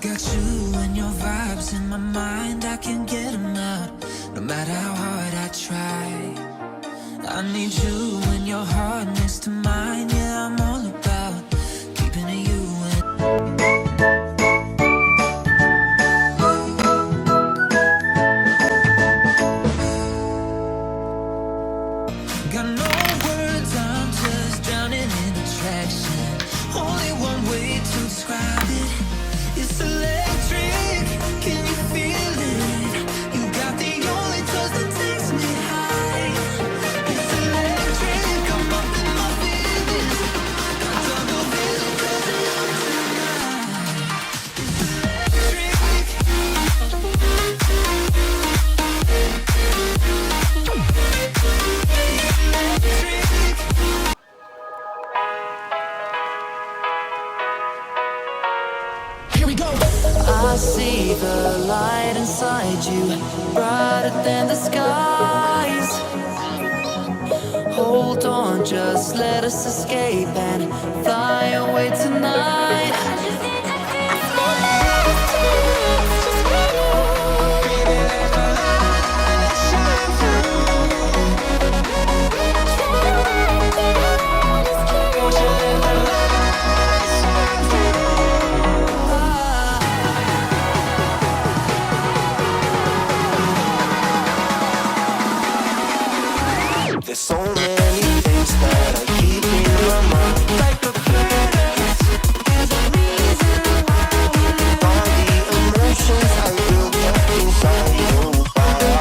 Got you and your vibes in my mind, I can't get them out, no matter how hard I try. I need you and your heart next to mine, yeah, I'm all about keeping it you and got no words, I'm just drowning in attraction. Only one way to describe it, it's electric. Can you feel it? You got the only touch that takes me high. It's electric, I'm up in my feelings. Got double vision 'cause you're tonight. It's electric. Here we go. I see the light inside you, brighter than the skies. Hold on, just let us escape and fly away tonight. There's so many things that I keep in my mind, like the planets. There's a reason why all the emotions I built up inside your body.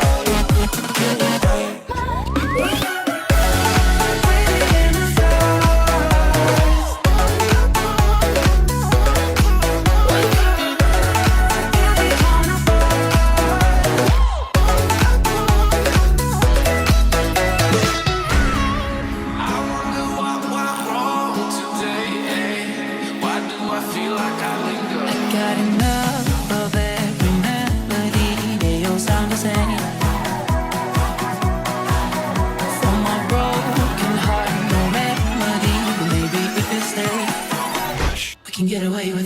Got enough of every melody, they all sound the same. For my broken heart, no remedy, but maybe if we stay, we can get away with